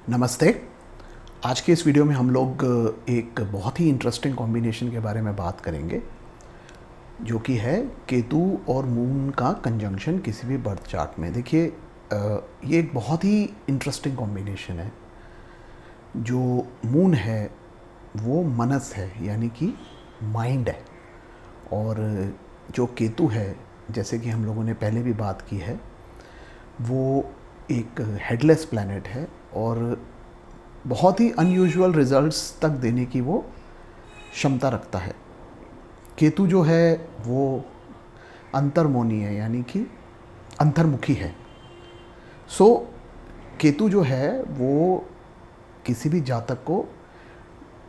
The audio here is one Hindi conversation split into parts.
नमस्ते। आज के इस वीडियो में हम लोग एक बहुत ही इंटरेस्टिंग कॉम्बिनेशन के बारे में बात करेंगे, जो कि है केतु और मून का कंजंक्शन किसी भी बर्थ चार्ट में। देखिए, ये एक बहुत ही इंटरेस्टिंग कॉम्बिनेशन है। जो मून है वो मनस है, यानी कि माइंड है, और जो केतु है, जैसे कि हम लोगों ने पहले भी बात की है, वो एक हेडलेस प्लैनेट है और बहुत ही अनयूजुअल रिजल्ट्स तक देने की वो क्षमता रखता है। केतु जो है वो अंतर्मोनी है, यानी कि अंतर्मुखी है। सो केतु जो है वो किसी भी जातक को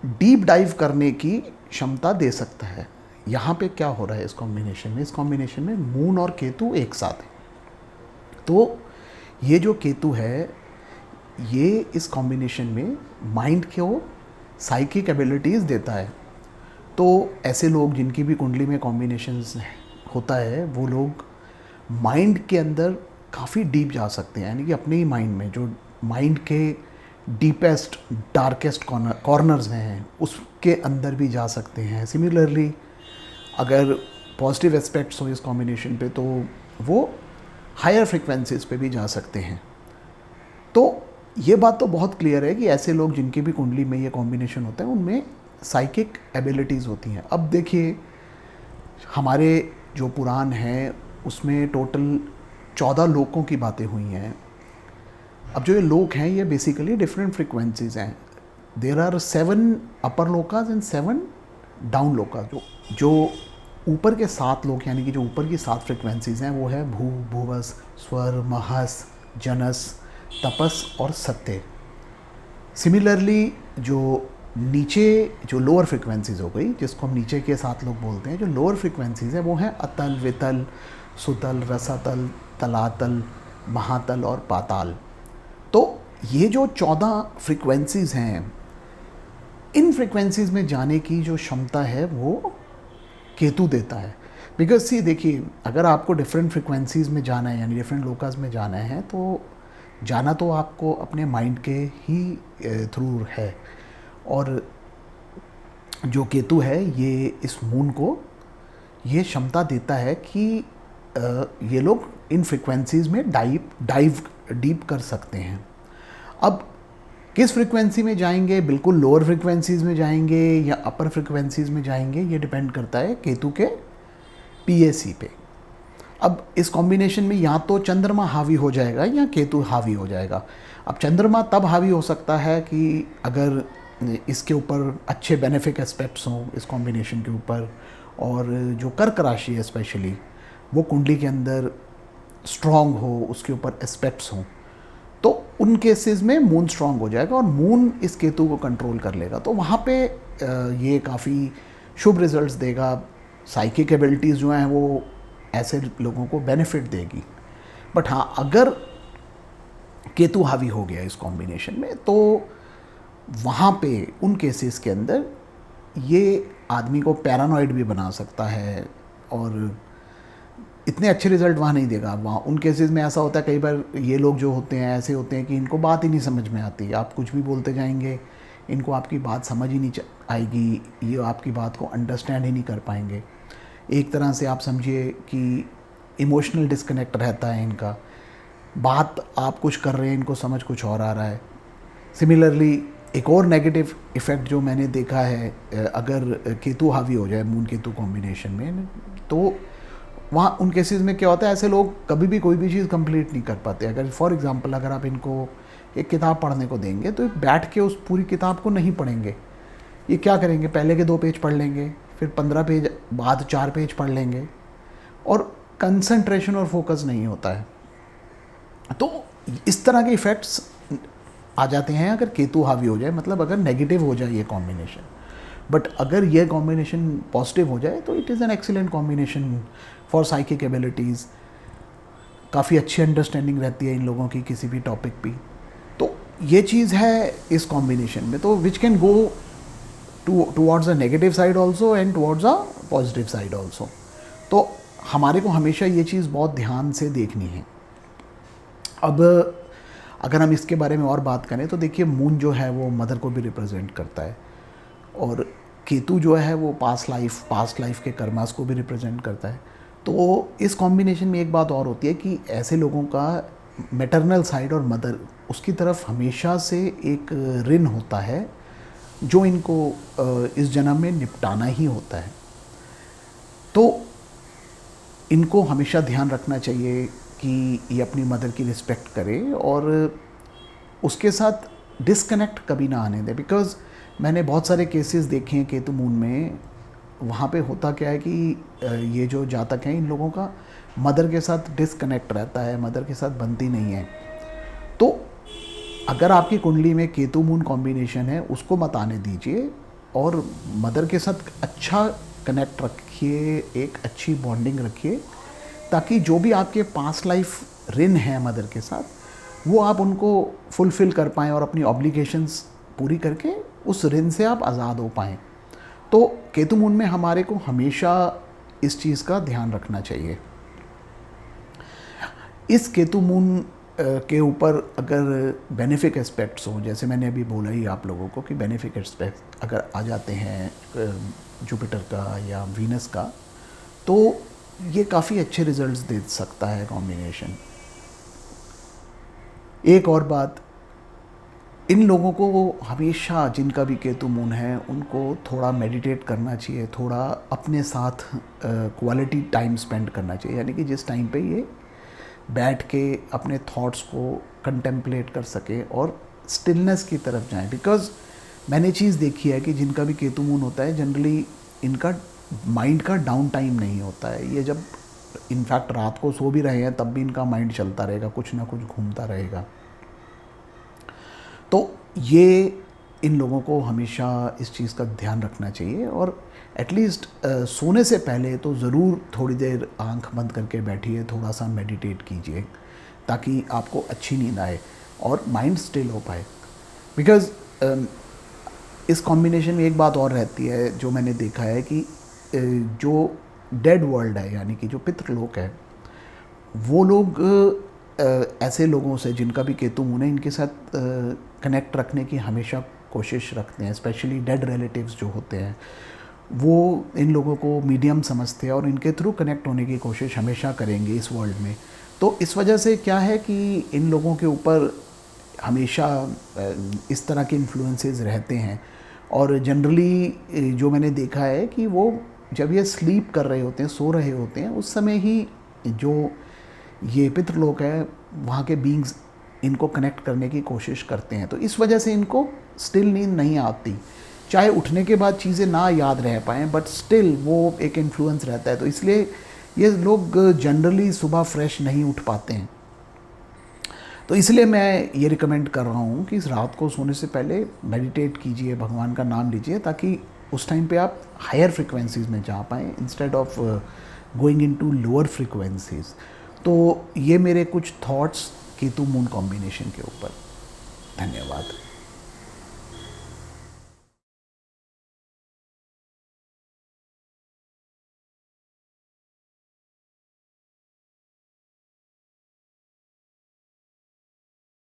डीप डाइव करने की क्षमता दे सकता है। यहाँ पे क्या हो रहा है इस कॉम्बिनेशन में? इस कॉम्बिनेशन में मून और केतु एक साथ है। तो ये जो केतु है, ये इस कॉम्बिनेशन में माइंड को साइकिक एबिलिटीज़ देता है। तो ऐसे लोग जिनकी भी कुंडली में कॉम्बिनेशंस होता है, वो लोग माइंड के अंदर काफ़ी डीप जा सकते हैं, यानी कि अपने ही माइंड में जो माइंड के डीपेस्ट डार्केस्ट कॉर्नर्स हैं उसके अंदर भी जा सकते हैं। सिमिलरली अगर पॉजिटिव एस्पेक्ट्स हो इस कॉम्बिनेशन पे, तो वो हायर फ्रिक्वेंसीज पे भी जा सकते हैं। तो ये बात तो बहुत क्लियर है कि ऐसे लोग जिनकी भी कुंडली में ये कॉम्बिनेशन होता है, उनमें साइकिक एबिलिटीज़ होती हैं। अब देखिए, हमारे जो पुराण हैं उसमें टोटल 14 लोकों की बातें हुई हैं। अब जो ये लोक हैं, ये बेसिकली डिफरेंट फ्रिक्वेंसीज हैं। There are 7 upper lokas and 7 down lokas. जो ऊपर के 7 लोक, यानी कि जो ऊपर की 7 फ्रिक्वेंसीज हैं, वो है भू, भुवस, स्वर, महस, जनस, तपस और सत्य। सिमिलरली जो नीचे जो लोअर फ्रिक्वेंसीज हो गई, जिसको हम नीचे के 7 लोग बोलते हैं, जो लोअर फ्रिक्वेंसीज हैं वो हैं अतल, वितल, सुतल, रसातल, तलातल, महातल और पाताल। तो ये जो 14 फ्रिक्वेंसीज हैं, इन फ्रिक्वेंसीज में जाने की जो क्षमता है वो केतु देता है। बिकॉज सी देखिए, अगर आपको डिफरेंट फ्रिक्वेंसीज में जाना है, यानी डिफरेंट लोकास में जाना है, तो जाना तो आपको अपने माइंड के ही थ्रू है। और जो केतु है, ये इस मून को ये क्षमता देता है कि ये लोग इन फ्रिक्वेंसीज में डाइव डीप कर सकते हैं। अब किस फ्रिक्वेंसी में जाएंगे, बिल्कुल लोअर फ्रिक्वेंसीज में जाएंगे या अपर फ्रिक्वेंसीज में जाएंगे, ये डिपेंड करता है केतु के पीएसी पे। अब इस कॉम्बिनेशन में या तो चंद्रमा हावी हो जाएगा या केतु हावी हो जाएगा। अब चंद्रमा तब हावी हो सकता है कि अगर इसके ऊपर अच्छे बेनिफिक एस्पेक्ट्स हों इस कॉम्बिनेशन के ऊपर, और जो कर्क राशि है स्पेशली, वो कुंडली के अंदर स्ट्रॉन्ग हो, उसके ऊपर एस्पेक्ट्स हों, तो उन केसेस में मून स्ट्रॉन्ग हो जाएगा और मून इस केतु को कंट्रोल कर लेगा। तो वहाँ पे ये काफ़ी शुभ रिजल्ट्स देगा। साइकिक एबिलिटीज़ जो हैं वो ऐसे लोगों को बेनिफिट देगी। बट हाँ, अगर केतु हावी हो गया इस कॉम्बिनेशन में, तो वहाँ पे उन केसेस के अंदर ये आदमी को पैरानॉइड भी बना सकता है और इतने अच्छे रिजल्ट वहाँ नहीं देगा। वहाँ उन केसेस में ऐसा होता है, कई बार ये लोग जो होते हैं ऐसे होते हैं कि इनको बात ही नहीं समझ में आती। आप कुछ भी बोलते जाएंगे, इनको आपकी बात समझ ही नहीं आएगी, ये आपकी बात को अंडरस्टैंड ही नहीं कर पाएंगे। एक तरह से आप समझिए कि इमोशनल डिस्कनेक्ट रहता है इनका। बात आप कुछ कर रहे हैं, इनको समझ कुछ और आ रहा है। सिमिलरली एक और नेगेटिव इफ़ेक्ट जो मैंने देखा है, अगर केतु हावी हो जाए मून केतु कॉम्बिनेशन में, तो वहाँ उन केसेस में क्या होता है, ऐसे लोग कभी भी कोई भी चीज़ कंप्लीट नहीं कर पाते। अगर फॉर एग्जांपल अगर आप इनको एक किताब पढ़ने को देंगे, तो बैठ के उस पूरी किताब को नहीं पढ़ेंगे। ये क्या करेंगे, पहले के 2 पेज पढ़ लेंगे, फिर 15 पेज बाद 4 पेज पढ़ लेंगे, और कंसंट्रेशन और फोकस नहीं होता है। तो इस तरह के इफ़ेक्ट्स आ जाते हैं अगर केतु हावी हो जाए, मतलब अगर नेगेटिव हो जाए ये कॉम्बिनेशन। बट अगर ये कॉम्बिनेशन पॉजिटिव हो जाए, तो it is an excellent combination for psychic abilities. काफ़ी अच्छी अंडरस्टैंडिंग रहती है इन लोगों की किसी भी टॉपिक पे। तो ये चीज़ है इस कॉम्बिनेशन में, तो which can go towards a negative side also and towards a positive side also. तो हमारे को हमेशा ये चीज़ बहुत ध्यान से देखनी है। अब अगर हम इसके बारे में और बात करें तो देखिए मून जो है वो मदर को भी रिप्रेजेंट करता है, और केतु जो है वो पास्ट लाइफ के कर्मास को भी रिप्रेजेंट करता है। तो इस कॉम्बिनेशन में एक बात और होती है कि ऐसे लोगों का मैटरनल साइड और मदर उसकी तरफ हमेशा से एक ऋण होता है जो इनको इस जन्म में निपटाना ही होता है। तो इनको हमेशा ध्यान रखना चाहिए कि ये अपनी मदर की रिस्पेक्ट करे और उसके साथ डिस्कनेक्ट कभी ना आने दे। बिकॉज़ मैंने बहुत सारे केसेस देखे हैं केतु मून में, वहाँ पे होता क्या है कि ये जो जातक हैं इन लोगों का मदर के साथ डिस्कनेक्ट रहता है, मदर के साथ बनती नहीं है। तो अगर आपकी कुंडली में केतु मून कॉम्बिनेशन है उसको मत आने दीजिए और मदर के साथ अच्छा कनेक्ट रखिए, एक अच्छी बॉन्डिंग रखिए, ताकि जो भी आपके पास्ट लाइफ ऋण हैं मदर के साथ वो आप उनको फुलफ़िल कर पाएँ और अपनी ऑब्लिगेशंस पूरी करके उस ऋण से आप आज़ाद हो पाएँ। तो केतु मून में हमारे को हमेशा इस चीज़ का ध्यान रखना चाहिए। इस केतु मून के ऊपर अगर बेनिफिक एस्पेक्ट्स हों, जैसे मैंने अभी बोला ही आप लोगों को कि बेनिफिक एस्पेक्ट अगर आ जाते हैं जुपिटर का या वीनस का, तो ये काफ़ी अच्छे रिजल्ट्स दे सकता है कॉम्बिनेशन। एक और बात, इन लोगों को हमेशा जिनका भी केतु मून है उनको थोड़ा मेडिटेट करना चाहिए, थोड़ा अपने साथ क्वालिटी टाइम स्पेंड करना चाहिए। यानी कि जिस टाइम पे ये बैठ के अपने थॉट्स को कंटेम्पलेट कर सके और स्टिलनेस की तरफ जाएं। बिकॉज़ मैंने चीज़ देखी है कि जिनका भी केतु मून होता है जनरली इनका माइंड का डाउन टाइम नहीं होता है। ये जब इनफैक्ट रात को सो भी रहे हैं तब भी इनका माइंड चलता रहेगा, कुछ ना कुछ घूमता रहेगा। तो ये इन लोगों को हमेशा इस चीज़ का ध्यान रखना चाहिए और एटलीस्ट सोने से पहले तो ज़रूर थोड़ी देर आंख बंद करके बैठिए, थोड़ा सा मेडिटेट कीजिए ताकि आपको अच्छी नींद आए और माइंड स्टिल हो पाए। बिकॉज़ इस कॉम्बिनेशन में एक बात और रहती है जो मैंने देखा है कि जो डेड वर्ल्ड है यानी कि जो पितृलोक है, वो लोग ऐसे लोगों से जिनका भी केतु मून है इनके साथ कनेक्ट रखने की हमेशा कोशिश रखते हैं। स्पेशली डेड रिलेटिव्स जो होते हैं वो इन लोगों को मीडियम समझते हैं और इनके थ्रू कनेक्ट होने की कोशिश हमेशा करेंगे इस वर्ल्ड में। तो इस वजह से क्या है कि इन लोगों के ऊपर हमेशा इस तरह के इन्फ्लुएंसेस रहते हैं और जनरली जो मैंने देखा है कि वो जब ये स्लीप कर रहे होते हैं, सो रहे होते हैं, उस समय ही जो ये पितृलोक है वहाँ के बीइंग्स इनको कनेक्ट करने की कोशिश करते हैं। तो इस वजह से इनको स्टिल नींद नहीं आती, चाहे उठने के बाद चीज़ें ना याद रह पाएँ बट स्टिल वो एक इन्फ्लुएंस रहता है। तो इसलिए ये लोग जनरली सुबह फ्रेश नहीं उठ पाते हैं। तो इसलिए मैं ये रिकमेंड कर रहा हूँ कि इस रात को सोने से पहले मेडिटेट कीजिए, भगवान का नाम लीजिए, ताकि उस टाइम पे आप हायर फ्रिक्वेंसीज़ में जा पाएँ instead of going into lower frequencies. तो ये मेरे कुछ थॉट्स केतु मून कॉम्बिनेशन के ऊपर। धन्यवाद।